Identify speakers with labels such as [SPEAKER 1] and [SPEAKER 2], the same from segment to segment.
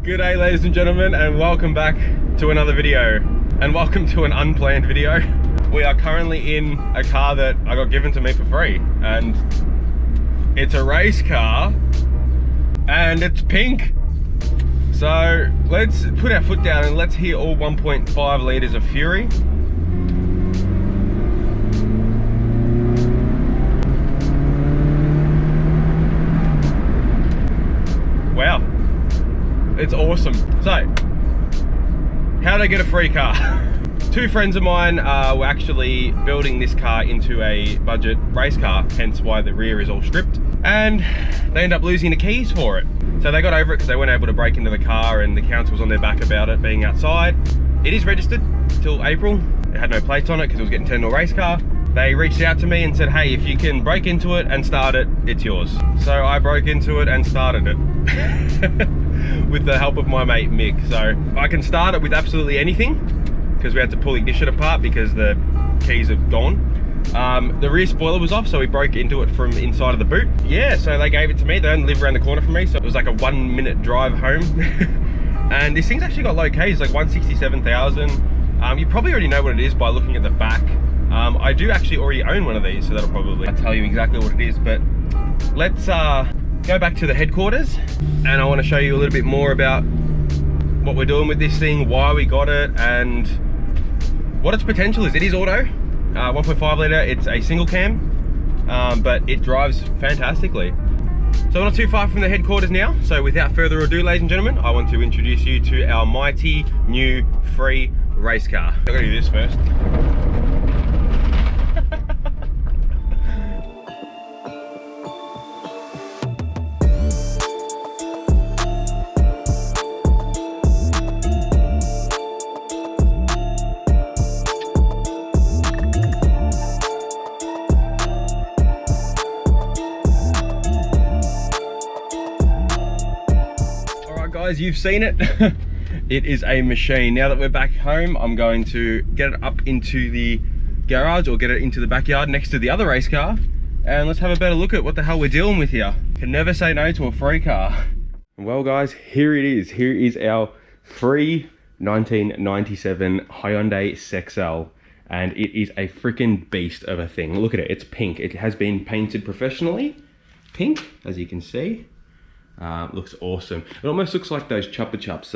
[SPEAKER 1] Good day, ladies and gentlemen, and welcome back to another video, and welcome to an unplanned video. We are currently in a car that I got given to me for free, and it's a race car and it's pink. So let's put our foot down and let's hear all 1.5 litres of fury. Wow, it's awesome. So, how did I get a free car? Two friends of mine were actually building this car into a budget race car, hence why the rear is all stripped, and they ended up losing the keys for it. So they got over it because they weren't able to break into the car, and the council was on their back about it being outside. It is registered till April. It had no plates on it because it was getting turned into a race car. They reached out to me and said, hey, if you can break into it and start it, it's yours. So I broke into it and started it with the help of my mate Mick. So I can start it with absolutely anything because we had to pull the ignition apart because the keys have gone. The rear spoiler was off, so we broke into it from inside of the boot. Yeah, so they gave it to me. They only live around the corner from me, so it was like a 1 minute drive home. And this thing's actually got low Ks, like 167,000. You probably already know what it is by looking at the back. I do actually already own one of these, so that'll probably tell you exactly what it is. But let's go back to the headquarters, and I want to show you a little bit more about what we're doing with this thing, why we got it, and what its potential is. It is auto, 1.5 litre, it's a single cam, but it drives fantastically. So we're not too far from the headquarters now, so without further ado, ladies and gentlemen, I want to introduce you to our mighty new free race car. I'm gonna do this first. Guys, you've seen it. It is a machine. Now that we're back home, I'm going to get it up into the garage or get it into the backyard next to the other race car, and let's have a better look at what the hell we're dealing with here. Can never say no to a free car. Well guys, here it is. Here is our free 1997 Hyundai Sexcel, and it is a freaking beast of a thing. Look at it, it's pink. It has been painted professionally pink, as you can see. Looks awesome. It almost looks like those Chupa Chups,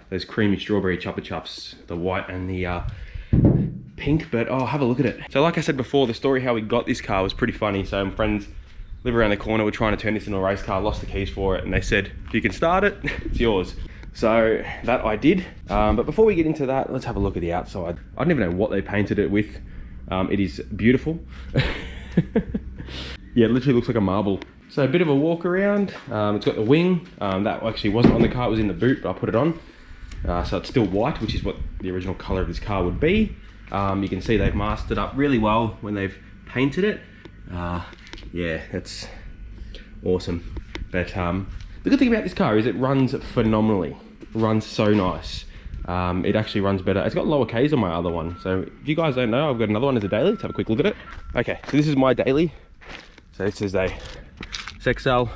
[SPEAKER 1] those creamy strawberry Chupa Chups, the white and the pink, but oh, have a look at it. So like I said before, the story how we got this car was pretty funny. So my friends live around the corner, we're trying to turn this into a race car, lost the keys for it, and they said, if you can start it, it's yours. So that I did, but before we get into that, let's have a look at the outside. I don't even know what they painted it with. It is beautiful. Yeah, it literally looks like a marble. So a bit of a walk around. It's got the wing. That actually wasn't on the car, it was in the boot, but I put it on. So it's still white, which is what the original color of this car would be. You can see they've masked it up really well when they've painted it. Yeah, that's awesome. But the good thing about this car is it runs phenomenally. It runs so nice. It actually runs better. It's got lower Ks on my other one. So if you guys don't know, I've got another one as a daily. Let's have a quick look at it. Okay, so this is my daily. So this is a Sexcel,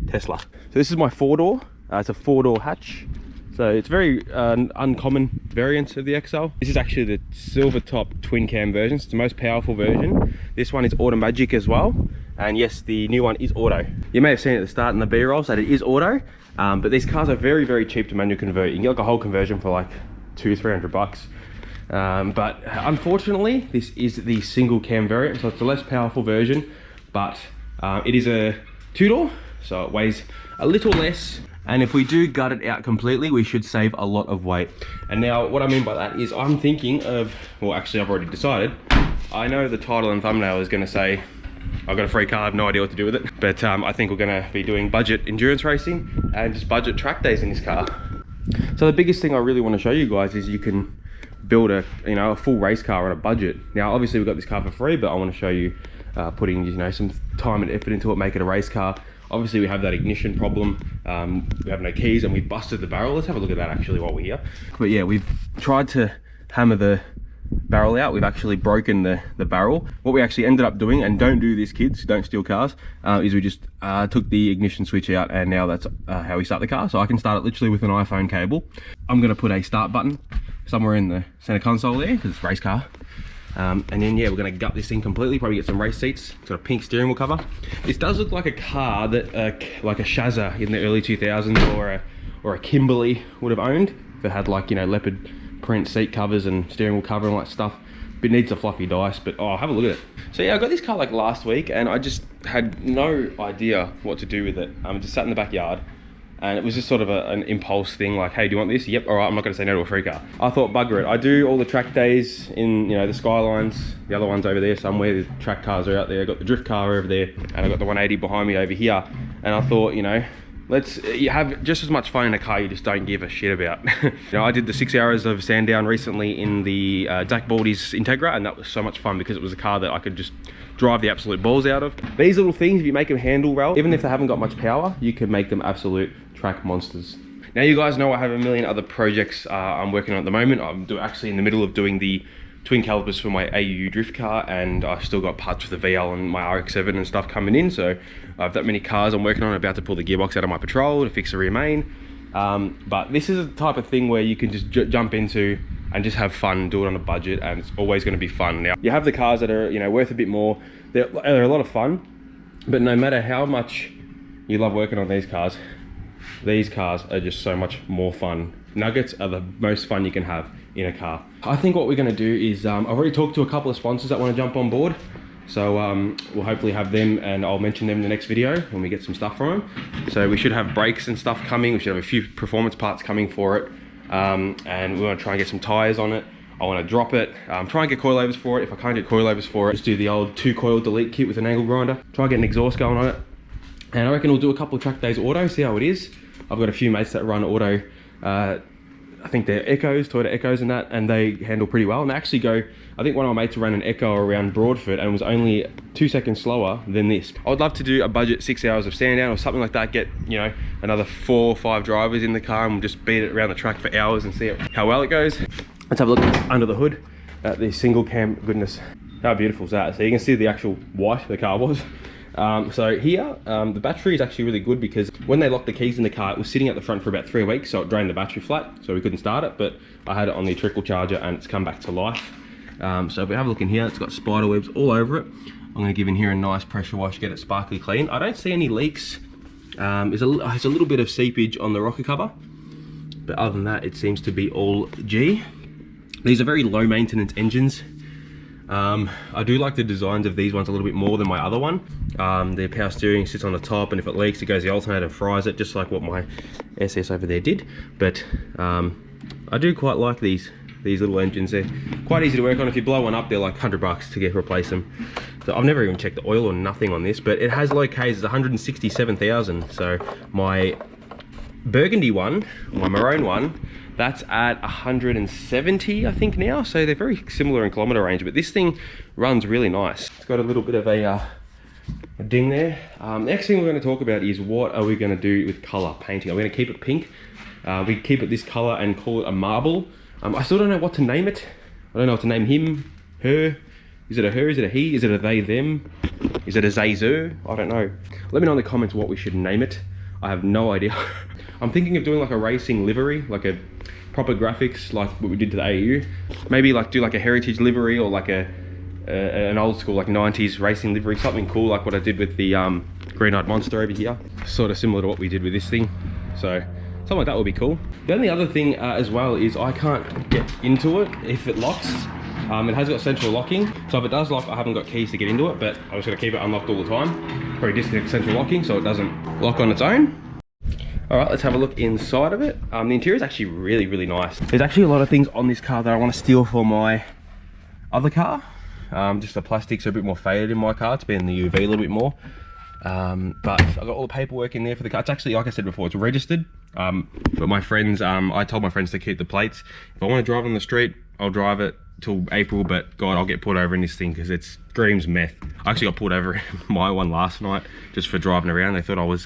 [SPEAKER 1] Tesla. So this is my 4-door. It's a 4-door hatch. So it's very uncommon variant of the XL. This is actually the silver top twin cam version. It's the most powerful version. This one is automagic as well. And yes, the new one is auto. You may have seen it at the start in the B-rolls that it is auto, but these cars are very, very cheap to manual convert. You can get like a whole conversion for like $200-300 bucks. But unfortunately, this is the single cam variant, so it's the less powerful version, but it is a 2-door, so it weighs a little less. And if we do gut it out completely, we should save a lot of weight. And now what I mean by that is I'm thinking of, well, actually I've already decided. I know the title and thumbnail is going to say, I've got a free car, I have no idea what to do with it. But I think we're going to be doing budget endurance racing and just budget track days in this car. So the biggest thing I really want to show you guys is you can build a full race car on a budget. Now obviously we got this car for free, but I want to show you putting some time and effort into it, make it a race car. Obviously we have that ignition problem, we have no keys, and we busted the barrel. Let's have a look at that actually while we're here. But yeah, we've tried to hammer the barrel out. We've actually broken the barrel. What we actually ended up doing, and don't do this kids, don't steal cars, is we just took the ignition switch out, and now that's how we start the car. So I can start it literally with an iPhone cable. I'm gonna put a start button somewhere in the center console there, because it's a race car. And then yeah, we're gonna gut this thing completely, probably get some race seats, got a pink steering wheel cover. This does look like a car that like a Shazza in the early 2000s or a Kimberley would have owned. That had like, you know, leopard print seat covers and steering wheel cover and all that stuff. But it needs a fluffy dice, but oh, have a look at it. So yeah, I got this car like last week and I just had no idea what to do with it. Just sat in the backyard. And it was just sort of an impulse thing, like, hey, do you want this? Yep, all right, I'm not gonna say no to a free car. I thought, bugger it. I do all the track days in, you know, the Skylines. The other one's over there somewhere. The track cars are out there. I got the drift car over there, and I got the 180 behind me over here. And I thought, you know, you have just as much fun in a car you just don't give a shit about. You know, I did the 6 hours of Sandown recently in the Zach Baldy's Integra, and that was so much fun because it was a car that I could just drive the absolute balls out of. These little things, if you make them handle well, even if they haven't got much power, you can make them absolute track monsters. Now you guys know I have a million other projects I'm working on at the moment. I'm actually in the middle of doing the twin calipers for my AUU drift car, and I've still got parts for the VL and my RX-7 and stuff coming in. So I have that many cars I'm working on. I'm about to pull the gearbox out of my Patrol to fix the rear main. But this is the type of thing where you can just jump into and just have fun, do it on a budget, and it's always going to be fun. Now you have the cars that are, you know, worth a bit more. They're a lot of fun, but no matter how much you love working on these cars are just so much more fun. Nuggets are the most fun you can have in a car. I think what we're going to do is, I've already talked to a couple of sponsors that want to jump on board. So we'll hopefully have them, and I'll mention them in the next video when we get some stuff from them. So we should have brakes and stuff coming. We should have a few performance parts coming for it. And we want to try and get some tires on it. I want to drop it, try and get coilovers for it. If I can't get coilovers for it, just do the old 2-coil delete kit with an angle grinder. Try and get an exhaust going on it. And I reckon we'll do a couple of track days auto, see how it is. I've got a few mates that run auto. I think they're Echoes, Toyota Echoes and that, and they handle pretty well. And they actually go, I think one of my mates ran an Echo around Broadford and was only 2 seconds slower than this. I would love to do a budget 6 hours of Sandown or something like that, get, you know, another 4 or 5 drivers in the car and we'll just beat it around the track for hours and see how well it goes. Let's have a look under the hood at the single cam. Goodness, how beautiful is that? So you can see the actual white the car was. So here, the battery is actually really good because when they locked the keys in the car, it was sitting at the front for about 3 weeks, so it drained the battery flat, so we couldn't start it, but I had it on the trickle charger and it's come back to life. So if we have a look in here, it's got spider webs all over it. I'm going to give in here a nice pressure wash, get it sparkly clean. I don't see any leaks. There's a little bit of seepage on the rocker cover, but other than that, it seems to be all G. These are very low maintenance engines. I do like the designs of these ones a little bit more than my other one. The power steering sits on the top, and if it leaks, it goes the alternator and fries it, just like what my SS over there did. But I do quite like these little engines. They're quite easy to work on. If you blow one up, they're like $100 to replace them. So I've never even checked the oil or nothing on this, but it has low Ks. It's 167,000. So my burgundy one, my maroon one, that's at 170, I think now. So they're very similar in kilometer range, but this thing runs really nice. It's got a little bit of a ding there. Next thing we're going to talk about is what are we going to do with color painting. Are we going to keep it pink? We keep it this color and call it a marble. I still don't know what to name it. I don't know what to name him, her. Is it a her? Is it a he? Is it a they, them? Is it a zay, zer? I don't know. Let me know in the comments what we should name it. I have no idea. I'm thinking of doing like a racing livery, like a proper graphics like what we did to the AU. Maybe like do like a heritage livery or like an old school like 90s racing livery, something cool like what I did with the green-eyed monster over here. Sort of similar to what we did with this thing. So something like that would be cool. The only other thing as well is I can't get into it if it locks. It has got central locking, so if it does lock, I haven't got keys to get into it, but I'm just going to keep it unlocked all the time. Probably disconnect central locking so it doesn't lock on its own. Alright, let's have a look inside of it. The interior is actually really, really nice. There's actually a lot of things on this car that I want to steal for my other car. Just the plastics are a bit more faded in my car. It's been in the UV a little bit more. But I've got all the paperwork in there for the car. It's actually, like I said before, it's registered. But my friends, I told my friends to keep the plates. If I want to drive on the street, I'll drive it till April, but God, I'll get pulled over in this thing because it screams meth. I actually got pulled over in my one last night just for driving around. They thought I was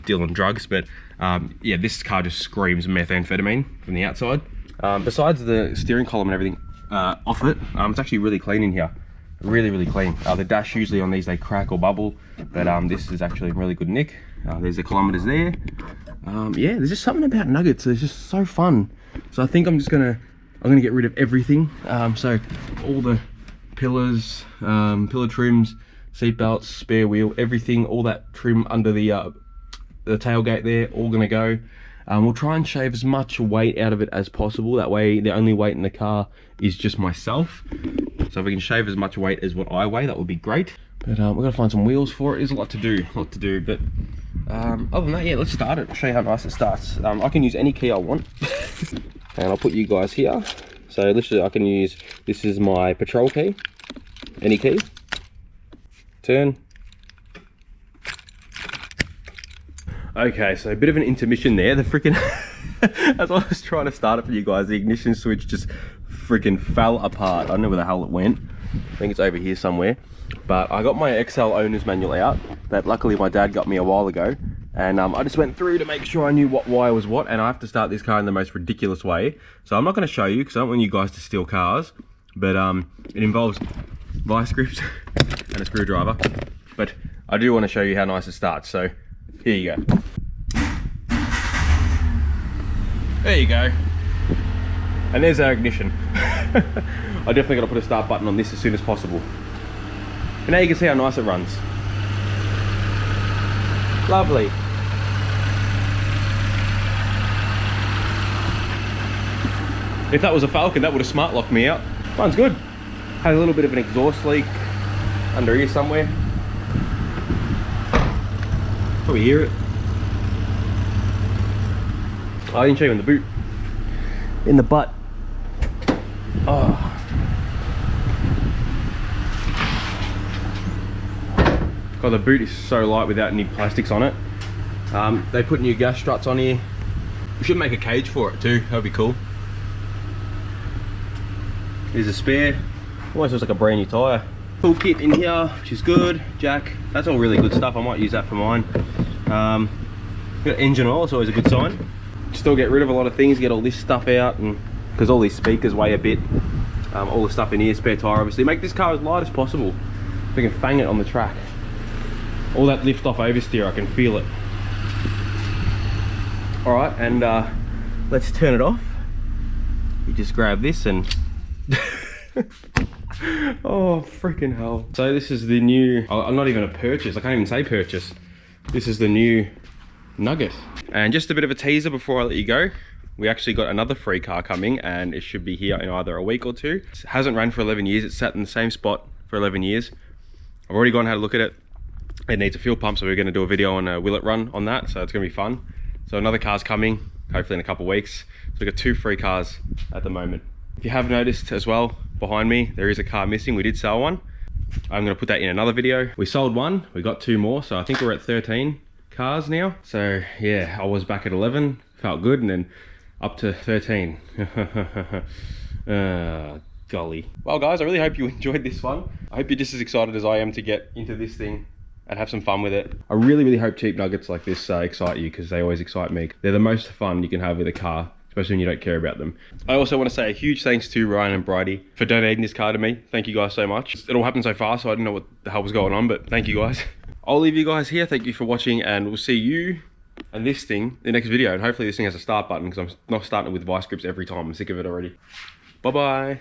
[SPEAKER 1] dealing drugs, but yeah, this car just screams methamphetamine from the outside. Besides the steering column and everything, off it. It's actually really clean in here. Really clean. The dash usually on these, they crack or bubble, but this is actually in really good nick. There's the kilometers there. Yeah, there's just something about nuggets. It's just so fun. So I think I'm gonna get rid of everything. So all the pillars, pillar trims, seat belts, spare wheel, everything, all that trim under the tailgate there, all gonna go. We'll try and shave as much weight out of it as possible. That way the only weight in the car is just myself. So if we can shave as much weight as what I weigh, that would be great. But we've got to find some wheels for it. There's a lot to do, but other than that, yeah, let's start it. I'll show you how nice it starts. I can use any key I want. And I'll put you guys here. So literally I can use, this is my patrol key, any key, turn. Okay, so a bit of an intermission there. The freaking, as I was trying to start it for you guys, the ignition switch just freaking fell apart. I don't know where the hell it went. I think it's over here somewhere. But I got my XL owner's manual out that luckily my dad got me a while ago. And I just went through to make sure I knew what wire was what. And I have to start this car in the most ridiculous way. So I'm not going to show you because I don't want you guys to steal cars. But it involves vice grips and a screwdriver. But I do want to show you how nice it starts. So here you go. There you go. And there's our ignition. I definitely got to put a start button on this as soon as possible. And now you can see how nice it runs. Lovely. If that was a Falcon, that would have smart locked me out. Mine's good. Had a little bit of an exhaust leak under here somewhere. Probably hear it. Oh, I didn't show you in the boot. In the butt. Oh. God, the boot is so light without any plastics on it. They put new gas struts on here. We should make a cage for it too. That'd be cool. There's a spare. Almost looks like a brand new tyre. Full kit in here, which is good. Jack, that's all really good stuff. I might use that for mine. Got engine oil, it's always a good sign. Still get rid of a lot of things, get all this stuff out, and because all these speakers weigh a bit. All the stuff in here, spare tyre obviously. Make this car as light as possible. We can fang it on the track. All that lift off oversteer, I can feel it. All right, and let's turn it off. You just grab this and oh freaking hell. So this is the new, I'm not even a purchase, I can't even say purchase. This is the new Nugget. And just a bit of a teaser before I let you go. We actually got another free car coming and it should be here in either a week or two. It hasn't run for 11 years, it's sat in the same spot for 11 years. I've already gone and had a look at it. It needs a fuel pump, so we're going to do a video on a will it run on that, so it's going to be fun. So another car's coming, hopefully in a couple of weeks. So we've got 2 free cars at the moment. If you have noticed as well, behind me, there is a car missing. We did sell one. I'm going to put that in another video. We sold one, we got 2 more, so I think we're at 13 cars now. So yeah, I was back at 11, felt good, and then up to 13. Golly. Well guys, I really hope you enjoyed this one. I hope you're just as excited as I am to get into this thing and have some fun with it. I really hope cheap nuggets like this excite you, because they always excite me. They're the most fun you can have with a car, especially when you don't care about them. I also want to say a huge thanks to Ryan and Bridie for donating this car to me. Thank you guys so much. It all happened so fast, so I didn't know what the hell was going on, but thank you guys. I'll leave you guys here. Thank you for watching, and we'll see you and this thing in the next video. And hopefully this thing has a start button, because I'm not starting it with vice grips every time. I'm sick of it already. Bye-bye.